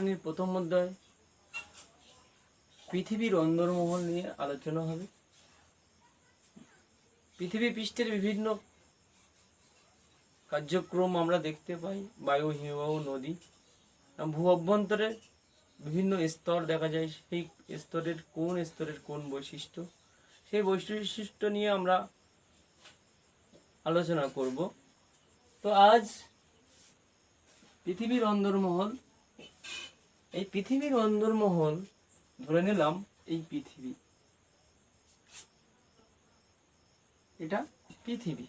শ্রেণীর প্রথম অধ্যায় পৃথিবীর অন্দরমহল নিয়ে আলোচনা হবে। পৃথিবী পৃষ্ঠের বিভিন্ন কার্যক্রম আমরা দেখতে পাই, বায়ু, হিমবাহ, নদী, ভূ অভ্যন্তরে বিভিন্ন স্তর দেখা যায়। সেই স্তরের কোন বৈশিষ্ট্য, সেই বৈশিষ্ট্য নিয়ে আমরা আলোচনা করব। তো আজ পৃথিবীর অন্দরমহল, এই পৃথিবীর অন্দরমহল ধরে নিলাম এই পৃথিবী, এটা পৃথিবী।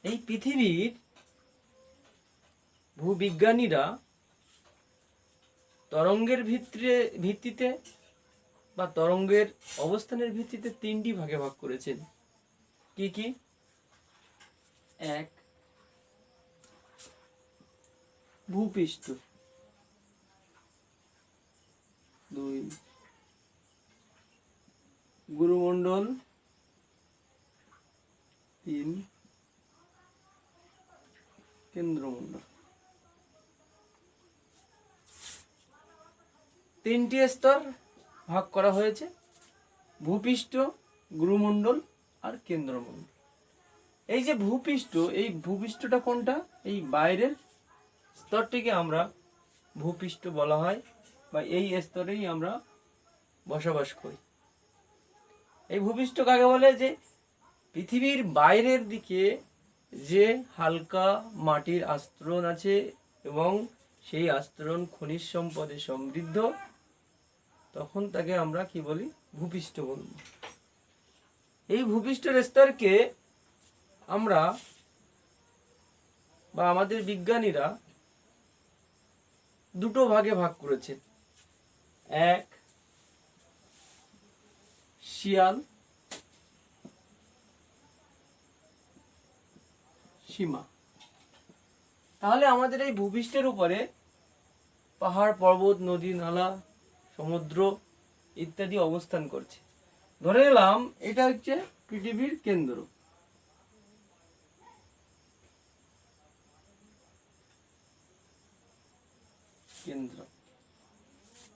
এই পৃথিবীর ভূবিজ্ঞানীরা তরঙ্গের ভিত্তিতে বা তরঙ্গের অবস্থানের ভিত্তিতে তিনটি ভাগে ভাগ করেছেন। কি কি? এক, ভূপৃষ্ঠ, দুই, গুরুমণ্ডল, তিন, কেন্দ্রমণ্ডল। তিনটি স্তর ভাগ করা হয়েছে: ভূপৃষ্ঠ, গুরুমণ্ডল আর কেন্দ্রমণ্ডল। এই যে ভূপৃষ্ঠ, এই ভূপৃষ্ঠটা কোনটা? এই বাইরের স্তরটিকে আমরা ভূপৃষ্ঠ বলা হয়, বা এই স্তরেই আমরা বসবাস করি। এই ভূপৃষ্ঠ কাকে বলে? যে পৃথিবীর বাইরের দিকে যে হালকা মাটির আস্তরণ আছে এবং সেই আস্তরণ খনিজ সম্পদে সমৃদ্ধ, তখন তাকে আমরা কি বলি? ভূপৃষ্ঠ বলব। এই ভূপৃষ্ঠের স্তরকে আমরা বা আমাদের বিজ্ঞানীরা দুটো ভাগে ভাগ করেছে। এক, শিয়াল সীমা। তাহলে আমাদের এই ভূপৃষ্ঠের উপরে পাহাড়, পর্বত, নদী, নালা, সমুদ্র ইত্যাদি অবস্থান করছে। ধরে নিলাম এটা হচ্ছে পৃথিবীর কেন্দ্র।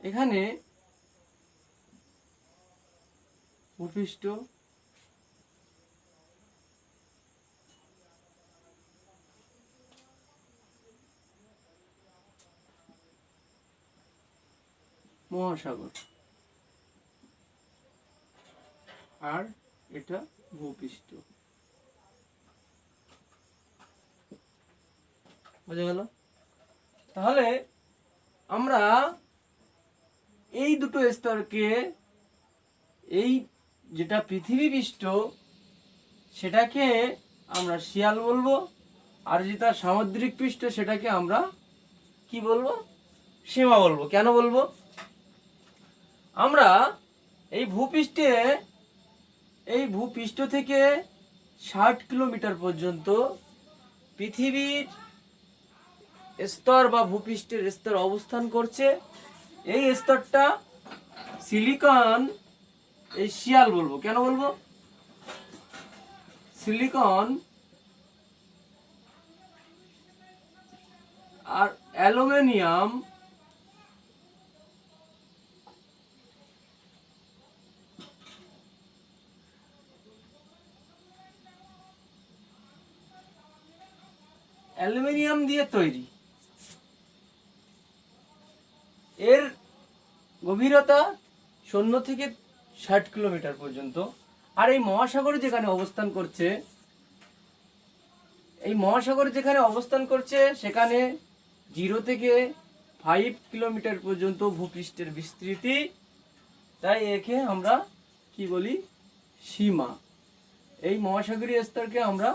এখানে ভূপৃষ্ঠ, মহাসাগর, আর এটা ভূপৃষ্ঠ। বোঝা গেল? তাহলে আমরা এই দুটো স্তরকে, এই যেটা পৃথিবী পৃষ্ঠ সেটাকে আমরা শিয়াল বলবো, আর যেটা সামুদ্রিক পৃষ্ঠ সেটাকে আমরা কি বলবো? সীমা বলবো। কেন বলবো? আমরা এই ভূপৃষ্ঠ থেকে 60 কিলোমিটার পর্যন্ত পৃথিবীর স্তর বা ভূপৃষ্ঠের স্তর অবস্থান করছে। এই স্তরটা সিলিকন, এই শিয়াল বলবো। কেন বলবো? সিলিকন আর অ্যালুমিনিয়াম দিয়ে তৈরি। এর গভীরতা 0 থেকে 60 কিলোমিটার পর্যন্ত। আর এই মহাসাগর যেখানে অবস্থান করছে সেখানে 0 থেকে 5 কিলোমিটার পর্যন্ত ভূপৃষ্ঠের বিস্তৃতি। তাই একে আমরা কি বলি? সীমা। এই মহাসাগরীয় স্তরকে আমরা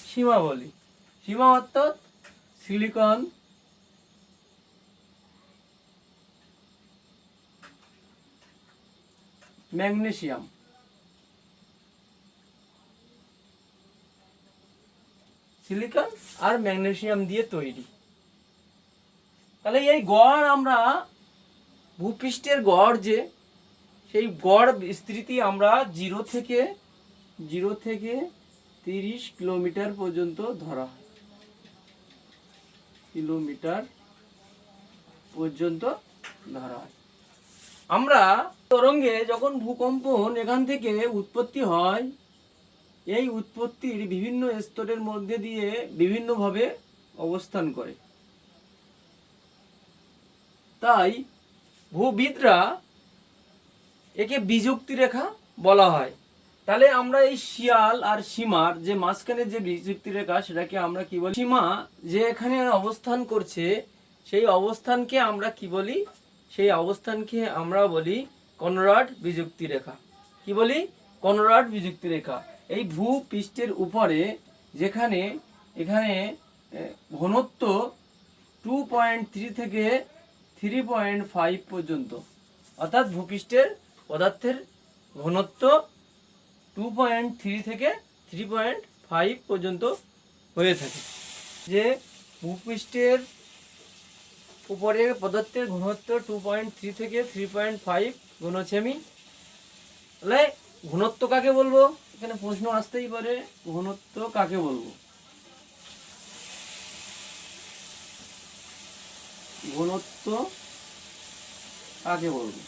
সীমা বলি। সীমা অর্থাৎ সিলিকন, ম্যাগনেসিয়াম, সিলিকন আর ম্যাগনেসিয়াম দিয়ে তৈরি। তাহলে এই গড়, আমরা ভূপৃষ্ঠের গড় সেই গড় বিস্তৃতি আমরা 0 থেকে 30 কিলোমিটার পর্যন্ত ধরা হয়, কিলোমিটার পর্যন্ত ধরা হয়। আমরা তরঙ্গে যখন ভূকম্পন এখান থেকে উৎপত্তি হয়, এই উৎপত্তির বিভিন্ন স্তরের মধ্যে দিয়ে বিভিন্নভাবে অবস্থান করে। তাই ভূবিদরা একে বিযুক্তি রেখা বলা হয়। তাহলে আমরা এই শিয়াল আর সীমার যে মাঝখানে যে বিযুক্তি রেখা, সেটাকে আমরা কি বলি? সীমা যে এখানে অবস্থান করছে, সেই অবস্থানকে আমরা কি বলি? সেই অবস্থানকে আমরা বলি কনরাড বিযুক্তি রেখা। কি বলি? কনরাড বিযুক্তি রেখা। এই ভূপৃষ্ঠের উপরে যেখানে এখানে ঘনত্ব 2.3 থেকে 3.5 পর্যন্ত, অর্থাৎ ভূপৃষ্ঠের পদার্থের ঘনত্ব 2.3 থেকে 3.5 পর্যন্ত হয়ে থাকে। যে ভূপৃষ্ঠের উপরে পদার্থের ঘনত্ব 2.3 থেকে 3.5 ঘনছেমি। তাহলে ঘনত্ব কাকে বলবো? এখানে প্রশ্ন আসতেই পারে, ঘনত্ব কাকে বলবো? ঘনত্ব কাকে বলবো?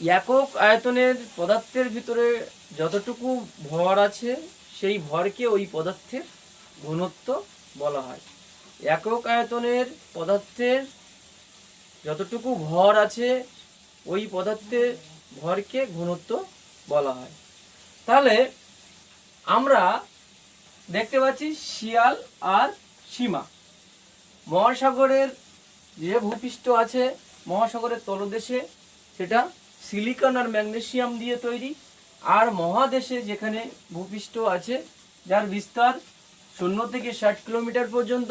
একক আয়তনের পদার্থের ভিতরে যতটুকু ভর আছে, সেই ভরকে ওই পদার্থের ঘনত্ব বলা হয়। একক আয়তনের পদার্থের যতটুকু ভর আছে, ওই পদার্থের ভরকে ঘনত্ব বলা হয়। তাহলে আমরা দেখতে পাচ্ছি শিয়াল আর সীমা। মহাসাগরের যে ভূপৃষ্ঠ আছে, মহাসাগরের তলদেশে সেটা সিলিকন আর ম্যাগনেসিয়াম দিয়ে তৈরি। আর মহাদেশে যেখানে ভূপৃষ্ঠ আছে, যার বিস্তার 0 থেকে 60 কিলোমিটার পর্যন্ত,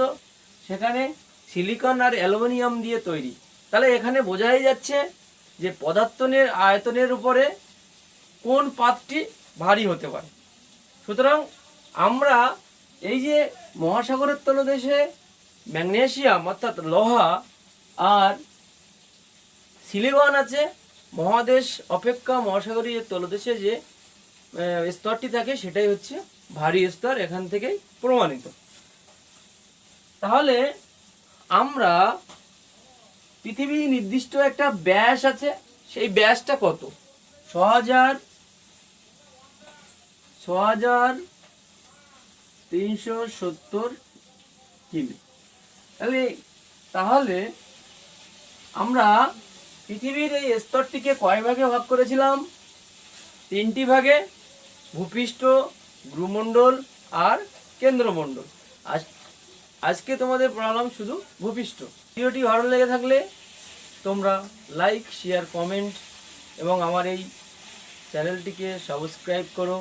সেখানে সিলিকন আর অ্যালুমিনিয়াম দিয়ে তৈরি। তাহলে এখানে বোঝাই যাচ্ছে যে পদার্থনের আয়তনের উপরে কোন পাতটি ভারী হতে পারে। সুতরাং আমরা এই যে মহাসাগরের তলদেশে ম্যাগনেসিয়াম অর্থাৎ লোহা আর সিলিকন আছে, মহাদেশ অপেক্ষা মহাসাগরীয় তলদেশে যে স্তরটি থাকে, সেটাই হচ্ছে ভারী স্তর, এখান থেকেই প্রমাণিত। তাহলে আমরা পৃথিবী নির্দিষ্ট একটা ব্যাস আছে, সেই ব্যাসটা কত? 6,370 কিমি। তাহলে আমরা পৃথিবীর এই স্তরটিকে কয় ভাগে ভাগ করেছিলাম? 3টি ভাগে, ভূপৃষ্ঠ, ভূমণ্ডল আর কেন্দ্রমণ্ডল। আজকে তোমাদের পড়ালাম শুধু ভূপৃষ্ঠ। ভিডিওটি ভালো লেগে থাকলে তোমরা লাইক, শেয়ার, কমেন্ট এবং আমার এই চ্যানেলটিকে সাবস্ক্রাইব করো।